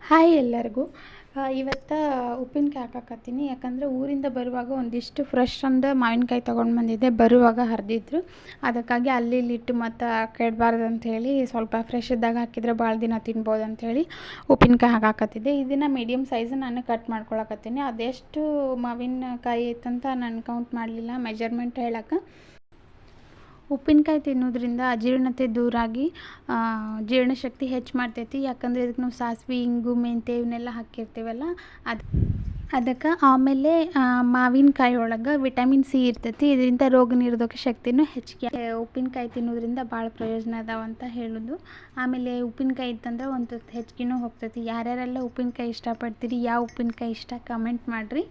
Hi ಎಲ್ಲರಿಗೂ. ಇವತ್ತು ಉಪ್ಪಿನಕಾಯಿ ಹಾಕಾಕತ್ತೀನಿ. ಯಾಕಂದರೆ ಊರಿಂದ ಬರುವಾಗ ಒಂದಿಷ್ಟು ಫ್ರೆಶ್ ಅಂದ ಮಾವಿನಕಾಯಿ ತೊಗೊಂಡು ಬಂದಿದ್ದೆ. ಬರುವಾಗ ಹರಿದಿದ್ರು, ಅದಕ್ಕಾಗಿ ಅಲ್ಲಿ ಇಲ್ಲಿಟ್ಟು ಮತ್ತು ಕೆಡಬಾರ್ದು ಅಂಥೇಳಿ ಸ್ವಲ್ಪ ಫ್ರೆಶ್ ಇದ್ದಾಗ ಹಾಕಿದರೆ ಭಾಳ ದಿನ ತಿನ್ಬೋದು ಅಂಥೇಳಿ ಉಪ್ಪಿನಕಾಯಿ ಹಾಕಾಕತ್ತಿದ್ದೆ. ಇದನ್ನು ಮೀಡಿಯಮ್ ಸೈಜ್ ನಾನು ಕಟ್ ಮಾಡ್ಕೊಳಕತ್ತೀನಿ. ಅದೆಷ್ಟು ಮಾವಿನಕಾಯಿ ಐತಂತ ನಾನು ಕೌಂಟ್ ಮಾಡಲಿಲ್ಲ, ಮೆಜರ್ಮೆಂಟ್ ಹೇಳಕ್ಕೆ. ಉಪ್ಪಿನಕಾಯಿ ತಿನ್ನೋದ್ರಿಂದ ಅಜೀರ್ಣತೆ ದೂರಾಗಿ ಜೀರ್ಣಶಕ್ತಿ ಹೆಚ್ಚು ಮಾಡ್ತೈತಿ. ಯಾಕಂದರೆ ಇದಕ್ಕೆ ನಾವು ಸಾಸಿವೆ, ಇಂಗು, ಮೆಂತ್ಯ ಇವನ್ನೆಲ್ಲ ಹಾಕಿರ್ತೀವಲ್ಲ, ಅದಕ್ಕೆ ಆಮೇಲೆ ಮಾವಿನಕಾಯಿ ಒಳಗೆ ವಿಟಮಿನ್ ಸಿ ಇರ್ತೈತಿ. ಇದರಿಂದ ರೋಗ ನಿರೋಧಕ ಶಕ್ತಿನೂ ಹೆಚ್ಚಿಗೆ. ಉಪ್ಪಿನಕಾಯಿ ತಿನ್ನೋದ್ರಿಂದ ಭಾಳ ಪ್ರಯೋಜನ ಅದಾವಂತ ಹೇಳೋದು. ಆಮೇಲೆ ಉಪ್ಪಿನಕಾಯಿ ಇತ್ತಂದ್ರೆ ಒಂದು ಹೆಚ್ಚಿಗೆನೂ ಹೋಗ್ತೈತಿ. ಯಾರ್ಯಾರೆಲ್ಲ ಉಪ್ಪಿನಕಾಯಿ ಇಷ್ಟಪಡ್ತೀರಿ, ಯಾವ ಉಪ್ಪಿನಕಾಯಿ ಇಷ್ಟ ಕಮೆಂಟ್ ಮಾಡಿರಿ.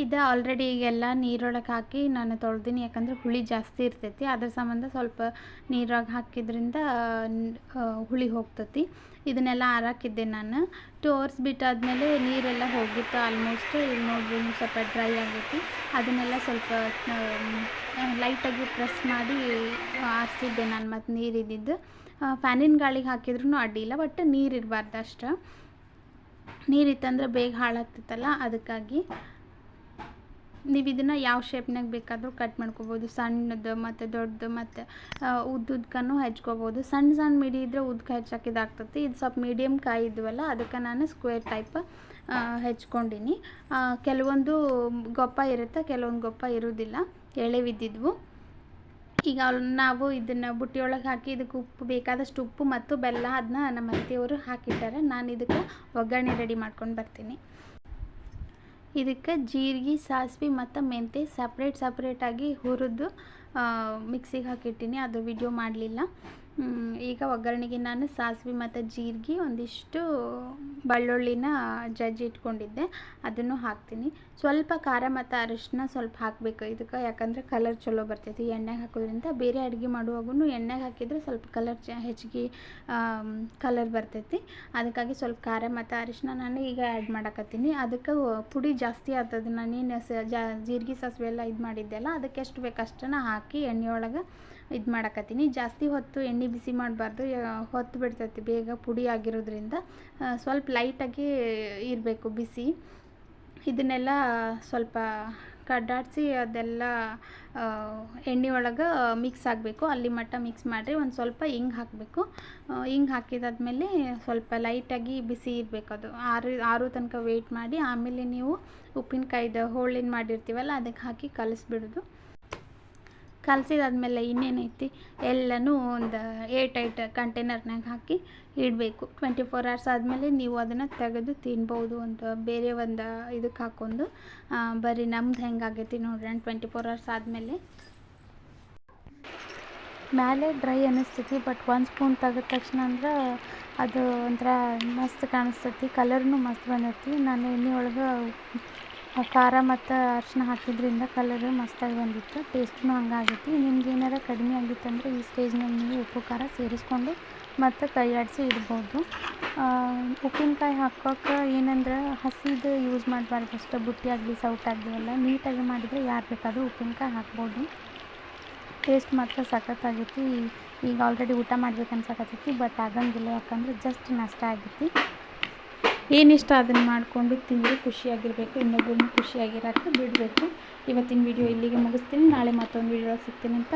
ಇದು ಆಲ್ರೆಡಿ ಈಗೆಲ್ಲ ನೀರೊಳಗೆ ಹಾಕಿ ನಾನು ತೊಳ್ದೀನಿ. ಯಾಕಂದರೆ ಹುಳಿ ಜಾಸ್ತಿ ಇರ್ತೈತಿ, ಅದ್ರ ಸಂಬಂಧ ಸ್ವಲ್ಪ ನೀರಾಗ ಹಾಕಿದ್ರಿಂದ ಹುಳಿ ಹೋಗ್ತೈತಿ. ಇದನ್ನೆಲ್ಲ ಆರಾಕಿದ್ದೆ ನಾನು. 2 hours ಬಿಟ್ಟಾದಮೇಲೆ ನೀರೆಲ್ಲ ಹೋಗಿತ್ತು ಆಲ್ಮೋಸ್ಟ್. ಇಲ್ಲಿ ನೋಡ್ರಿ ಸ್ವಲ್ಪ ಡ್ರೈ ಆಗೈತಿ. ಅದನ್ನೆಲ್ಲ ಸ್ವಲ್ಪ ಲೈಟಾಗಿ ಪ್ರೆಸ್ ಮಾಡಿ ಆರಿಸಿದ್ದೆ ನಾನು. ಮತ್ತು ನೀರಿದ್ದಿದ್ದು ಫ್ಯಾನಿನ ಗಾಳಿಗೆ ಹಾಕಿದ್ರೂ ಅಡ್ಡಿಲ್ಲ, ಬಟ್ ನೀರಿರಬಾರ್ದು ಅಷ್ಟು. ನೀರಿತ್ತಂದ್ರೆ ಬೇಗ ಹಾಳಾಗ್ತೈತಲ್ಲ, ಅದಕ್ಕಾಗಿ ನೀವು ಇದನ್ನು ಯಾವ ಶೇಪ್ನಾಗ ಬೇಕಾದರೂ ಕಟ್ ಮಾಡ್ಕೋಬೋದು. ಸಣ್ಣದು ಮತ್ತು ದೊಡ್ಡದು ಮತ್ತು ಉದ್ದುದ್ಕನೂ ಹೆಚ್ಕೋಬೋದು. ಸಣ್ಣ ಮಿಡಿ ಇದ್ದರೆ ಉದ್ಕ ಹೆಚ್ಚಾಕಿದಾಗ್ತೈತಿ. ಇದು ಸ್ವಲ್ಪ ಮೀಡಿಯಮ್ ಕಾಯಿ ಇದ್ವಲ್ಲ, ಅದಕ್ಕೆ ನಾನು ಸ್ಕ್ವೇರ್ ಟೈಪ್ ಹೆಚ್ಕೊಂಡೀನಿ. ಕೆಲವೊಂದು ಗೊಪ್ಪ ಇರುತ್ತೆ, ಕೆಲವೊಂದು ಗೊಪ್ಪ ಇರೋದಿಲ್ಲ, ಎಳೆವಿದ್ದಿದ್ವು. ಈಗ ನಾವು ಇದನ್ನು ಬುಟ್ಟಿಯೊಳಗೆ ಹಾಕಿ ಇದಕ್ಕೆ ಉಪ್ಪು ಬೇಕಾದಷ್ಟು ಉಪ್ಪು ಮತ್ತು ಬೆಲ್ಲ ಅದನ್ನ ನಮ್ಮ ಅತ್ತೆಯವರು ಹಾಕಿದ್ದಾರೆ. ನಾನು ಇದಕ್ಕೆ ಒಗ್ಗರಣೆ ರೆಡಿ ಮಾಡ್ಕೊಂಡು ಬರ್ತೀನಿ. ಇದಕ್ಕೆ ಜೀರಿಗೆ, ಸಾಸಿವೆ ಮತ್ತು ಮೆಂತ್ಯ ಸಪ್ರೇಟಾಗಿ ಹುರಿದು ಮಿಕ್ಸಿಗೆ ಹಾಕಿಟ್ಟಿನಿ. ಅದು ವಿಡಿಯೋ ಮಾಡಲಿಲ್ಲ. ಈಗ ಒಗ್ಗರಣೆಗೆ ನಾನು ಸಾಸಿವೆ ಮತ್ತು ಜೀರಿಗೆ ಒಂದಿಷ್ಟು ಬೆಳ್ಳುಳ್ಳಿನ ಜಜ್ಜಿ ಇಟ್ಕೊಂಡಿದ್ದೆ, ಅದನ್ನು ಹಾಕ್ತೀನಿ. ಸ್ವಲ್ಪ ಖಾರ ಮತ್ತು ಅರಿಶಿನ ಸ್ವಲ್ಪ ಹಾಕಬೇಕು ಇದಕ್ಕೆ, ಯಾಕಂದರೆ ಕಲರ್ ಚಲೋ ಬರ್ತೈತಿ ಎಣ್ಣೆಗೆ ಹಾಕೋದ್ರಿಂದ. ಬೇರೆ ಅಡುಗೆ ಮಾಡುವಾಗೂ ಎಣ್ಣೆಗೆ ಹಾಕಿದರೆ ಸ್ವಲ್ಪ ಕಲರ್ ಹೆಚ್ಚಿಗೆ ಕಲರ್ ಬರ್ತೈತಿ. ಅದಕ್ಕಾಗಿ ಸ್ವಲ್ಪ ಖಾರ ಮತ್ತು ಅರಿಶಿನ ನಾನು ಈಗ ಆ್ಯಡ್ ಮಾಡಕತ್ತೀನಿ. ಅದಕ್ಕೆ ಪುಡಿ ಜಾಸ್ತಿ ಆಗ್ತದೆ. ನಾನೇನು ಜೀರಿಗೆ ಸಾಸಿವೆ ಎಲ್ಲ ಇದು ಮಾಡಿದ್ದೆಲ್ಲ, ಅದಕ್ಕೆ ಎಷ್ಟು ಬೇಕು ಅಷ್ಟನ್ನು ಹಾಕಿ ಎಣ್ಣೆಯೊಳಗೆ ಇದು ಮಾಡಕತ್ತೀನಿ. ಜಾಸ್ತಿ ಹೊತ್ತು ಎಣ್ಣೆ ಬಿಸಿ ಮಾಡಬಾರ್ದು, ಹೊತ್ತು ಬಿಡ್ತೈತಿ ಬೇಗ ಪುಡಿ ಆಗಿರೋದ್ರಿಂದ. ಸ್ವಲ್ಪ ಲೈಟಾಗಿ ಇರಬೇಕು ಬಿಸಿ. ಇದನ್ನೆಲ್ಲ ಸ್ವಲ್ಪ ಕಡ್ಡಾಡಿಸಿ ಅದೆಲ್ಲ ಎಣ್ಣೆ ಒಳಗೆ ಮಿಕ್ಸ್ ಆಗಬೇಕು. ಅಲ್ಲಿ ಮಟ್ಟ ಮಿಕ್ಸ್ ಮಾಡಿರಿ. ಒಂದು ಸ್ವಲ್ಪ ಹಿಂಗೆ ಹಾಕಬೇಕು. ಹಿಂಗೆ ಹಾಕಿದಾದ್ಮೇಲೆ ಸ್ವಲ್ಪ ಲೈಟಾಗಿ ಬಿಸಿ ಇರಬೇಕು. ಅದು ಆರು ತನಕ ವೆಯ್ಟ್ ಮಾಡಿ ಆಮೇಲೆ ನೀವು ಉಪ್ಪಿನಕಾಯ್ದು ಹೋಳಿನ ಮಾಡಿರ್ತೀವಲ್ಲ ಅದಕ್ಕೆ ಹಾಕಿ ಕಲಿಸ್ಬಿಡೋದು. ಕಲಸಿದಾದ್ಮೇಲೆ ಇನ್ನೇನೈತಿ ಎಲ್ಲನೂ ಒಂದು ಏರ್ಟೈಟ್ ಕಂಟೈನರ್ನಾಗ ಹಾಕಿ ಇಡಬೇಕು. 24 hours ಆದಮೇಲೆ ನೀವು ಅದನ್ನು ತೆಗೆದು ತಿನ್ಬೋದು ಅಂತ ಬೇರೆ ಒಂದು ಇದಕ್ಕೆ ಹಾಕ್ಕೊಂಡು. ಬರೀ ನಮ್ದು ಹೆಂಗಾಗೈತಿ ನೋಡ್ರಿ 24 hours ಆದಮೇಲೆ. ಮೇಲೆ ಡ್ರೈ ಅನ್ನಿಸ್ತೈತಿ, ಬಟ್ 1 ಸ್ಪೂನ್ ತೆಗೆದ ತಕ್ಷಣ ಅಂದ್ರೆ ಅದು ಒಂಥರ ಮಸ್ತ್ ಕಾಣಿಸ್ತೈತಿ, ಕಲರ್ನು ಮಸ್ತ್ ಬಂದೈತಿ. ನಾನು ಎಣ್ಣೆ ಒಳಗೆ ಖಾರ ಮತ್ತು ಅರಿಶಿನ ಹಾಕಿದ್ರಿಂದ ಕಲರ್ ಮಸ್ತಾಗಿ ಬಂದಿತ್ತು, ಟೇಸ್ಟ್ನು ಹಂಗಾಗೈತಿ. ನಿಮ್ಗೆ ಏನಾರ ಕಡಿಮೆ ಆಗಿತ್ತಂದರೆ ಈ ಸ್ಟೇಜ್ನಲ್ಲಿ ನೀವು ಉಪ್ಪು ಖಾರ ಸೇರಿಸ್ಕೊಂಡು ಮತ್ತು ಕೈ ಆಡಿಸಿ ಇಡ್ಬೋದು. ಉಪ್ಪಿನಕಾಯಿ ಹಾಕೋಕೆ ಏನಂದ್ರೆ ಹಸಿದು ಯೂಸ್ ಮಾಡಬಾರ್ದು, ಅಷ್ಟು ಬುಟ್ಟಿ ಆಗಲಿ ಸೌಟಾಗಲಿ ಎಲ್ಲ ನೀಟಾಗಿ ಮಾಡಿದರೆ ಯಾರು ಬೇಕಾದರೂ ಉಪ್ಪಿನಕಾಯಿ ಹಾಕ್ಬೋದು. ಟೇಸ್ಟ್ ಮಾತ್ರ ಸಖತ್ತಾಗೈತಿ. ಈಗ ಆಲ್ರೆಡಿ ಊಟ ಮಾಡ್ಬೇಕು ಅನ್ಸಕತ್ತೈತಿ, ಬಟ್ ಆಗಂಗಿಲ್ಲ, ಯಾಕಂದರೆ ಜಸ್ಟ್ ನಾಷ್ಟ ಆಗೈತಿ. ಏನಿಷ್ಟ ಅದನ್ನು ಮಾಡಿಕೊಂಡು ತಿಂದು ಖುಷಿಯಾಗಿರಬೇಕು, ಇನ್ನೊಬ್ಬರನ್ನು ಖುಷಿಯಾಗಿರೋಕ್ಕೆ ಬಿಡಬೇಕು. ಇವತ್ತಿನ ವಿಡಿಯೋ ಇಲ್ಲಿಗೆ ಮುಗಿಸ್ತೀನಿ. ನಾಳೆ ಮತ್ತೊಂದು ವಿಡಿಯೋ ಸಿಗ್ತೀನಿ ಅಂತ